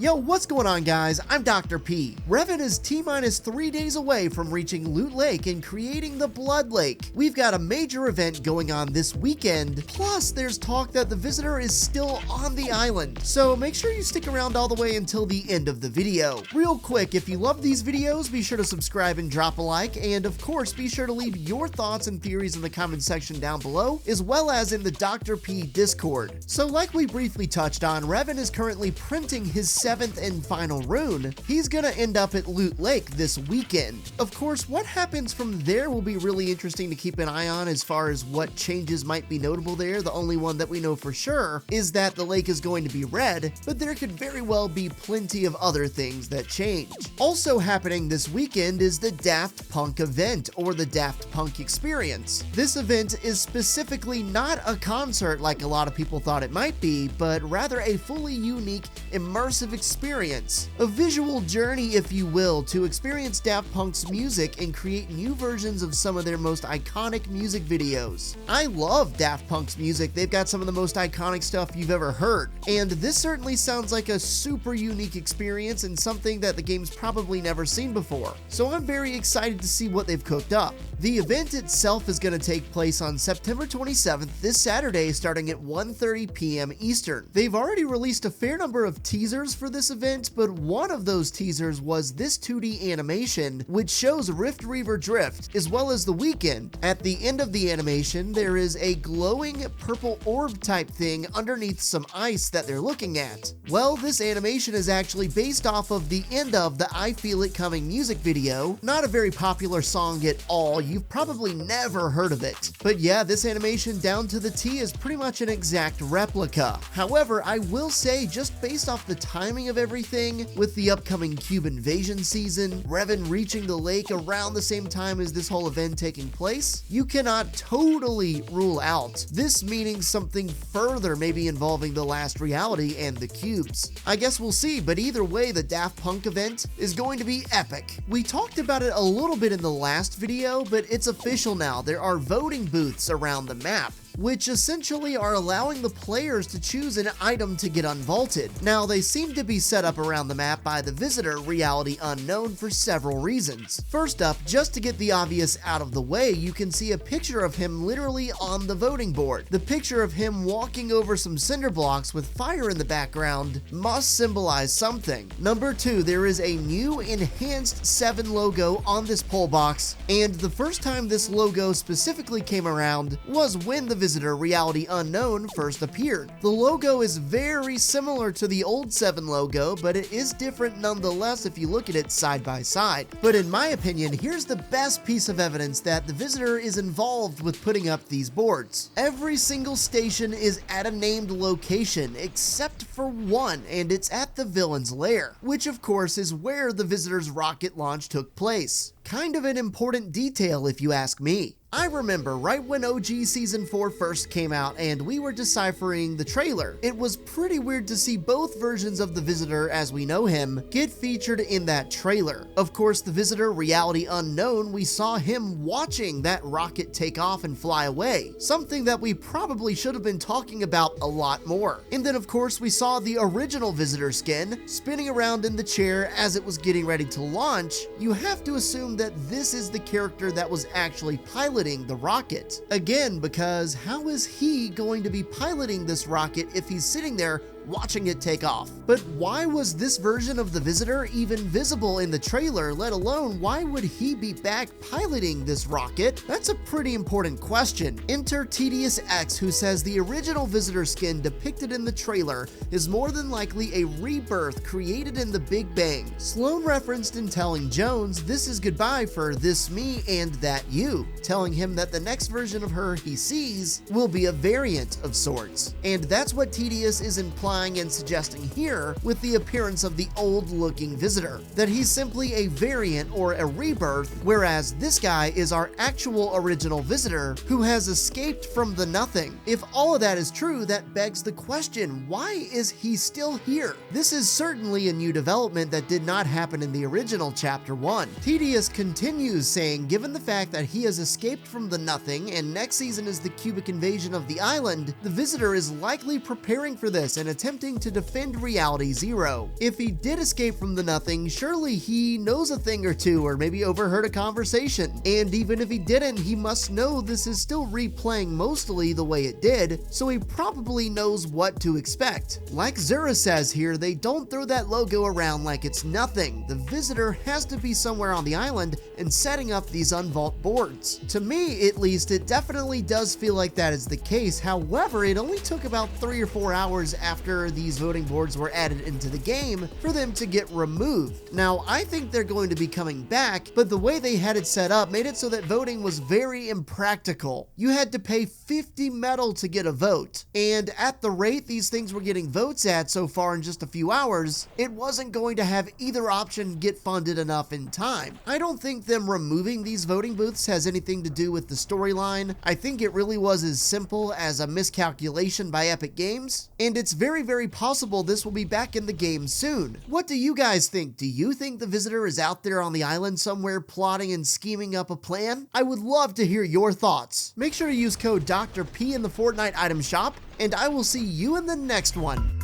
Yo, what's going on guys? I'm Dr. P. Revan is T-minus 3 days away from reaching Loot Lake and creating the Blood Lake. We've got a major event going on this weekend, plus there's talk that the visitor is still on the island. So make sure you stick around all the way until the end of the video. Real quick, if you love these videos, be sure to subscribe and drop a like, and of course be sure to leave your thoughts and theories in the comment section down below, as well as in the Dr. P Discord. So like we briefly touched on, Revan is currently printing his 7th and final rune. He's gonna end up at Loot Lake this weekend. Of course, what happens from there will be really interesting to keep an eye on as far as what changes might be notable there. The only one that we know for sure is that the lake is going to be red, but there could very well be plenty of other things that change. Also happening this weekend is the Daft Punk event, or the Daft Punk experience. This event is specifically not a concert like a lot of people thought it might be, but rather a fully unique, immersive experience. A visual journey, if you will, to experience Daft Punk's music and create new versions of some of their most iconic music videos. I love Daft Punk's music. They've got some of the most iconic stuff you've ever heard, and this certainly sounds like a super unique experience and something that the game's probably never seen before. So I'm very excited to see what they've cooked up. The event itself is going to take place on September 27th, this Saturday, starting at 1:30 p.m. Eastern. They've already released a fair number of teasers for this event, but one of those teasers was this 2D animation, which shows Rift Reaver Drift, as well as the weekend. At the end of the animation, there is a glowing purple orb type thing underneath some ice that they're looking at. Well, this animation is actually based off of the end of the I Feel It Coming music video. Not a very popular song at all. You've probably never heard of it. But yeah, this animation down to the T is pretty much an exact replica. However, I will say, just based off the timing of everything, with the upcoming cube invasion season, Revan reaching the lake around the same time as this whole event taking place, you cannot totally rule out this meaning something further, maybe involving the last reality and the cubes. I guess we'll see, but either way, the Daft Punk event is going to be epic. We talked about it a little bit in the last video, but it's official now. There are voting booths around the map, which essentially are allowing the players to choose an item to get unvaulted. Now, they seem to be set up around the map by the visitor, Reality Unknown, for several reasons. First up, just to get the obvious out of the way, you can see a picture of him literally on the voting board. The picture of him walking over some cinder blocks with fire in the background must symbolize something. Number 2, there is a new enhanced 7 logo on this poll box, and the first time this logo specifically came around was when the visitor, Reality Unknown, first appeared. The logo is very similar to the old 7 logo, but it is different nonetheless if you look at it side by side. But in my opinion, here's the best piece of evidence that the visitor is involved with putting up these boards. Every single station is at a named location, except for one, and it's at the villain's lair, which of course is where the visitor's rocket launch took place. Kind of an important detail if you ask me. I remember right when OG Season 4 first came out and we were deciphering the trailer, it was pretty weird to see both versions of the visitor as we know him get featured in that trailer. Of course, the visitor, Reality Unknown, we saw him watching that rocket take off and fly away, something that we probably should have been talking about a lot more. And then of course we saw the original visitor skin spinning around in the chair as it was getting ready to launch. You have to assume that this is the character that was actually piloting the rocket. Again, because how is he going to be piloting this rocket if he's sitting there watching it take off? But why was this version of the visitor even visible in the trailer, let alone why would he be back piloting this rocket? That's a pretty important question. Enter Tedious X, who says the original visitor skin depicted in the trailer is more than likely a rebirth created in the Big Bang. Sloan referenced in telling Jones this is goodbye for this me and that you, telling him that the next version of her he sees will be a variant of sorts. And that's what Tedious is implying and suggesting here with the appearance of the old-looking visitor, that he's simply a variant or a rebirth, whereas this guy is our actual original visitor who has escaped from the nothing. If all of that is true, that begs the question, why is he still here? This is certainly a new development that did not happen in the original Chapter 1. Tedious continues saying, given the fact that he has escaped from the nothing and next season is the cubic invasion of the island, the visitor is likely preparing for this and attempting to defend Reality Zero. If he did escape from the nothing, surely he knows a thing or two, or maybe overheard a conversation. And even if he didn't, he must know this is still replaying mostly the way it did, so he probably knows what to expect. Like Zura says here, they don't throw that logo around like it's nothing. The visitor has to be somewhere on the island and setting up these unvault boards. To me, at least, it definitely does feel like that is the case. However, it only took about 3 or 4 hours after these voting boards were added into the game for them to get removed. Now, I think they're going to be coming back, but the way they had it set up made it so that voting was very impractical. You had to pay 50 metal to get a vote, and at the rate these things were getting votes at so far in just a few hours, it wasn't going to have either option get funded enough in time. I don't think them removing these voting booths has anything to do with the storyline. I think it really was as simple as a miscalculation by Epic Games, and it's very possible this will be back in the game soon. What do you guys think? Do you think the visitor is out there on the island somewhere plotting and scheming up a plan? I would love to hear your thoughts. Make sure to use code Dr. P in the Fortnite item shop, and I will see you in the next one.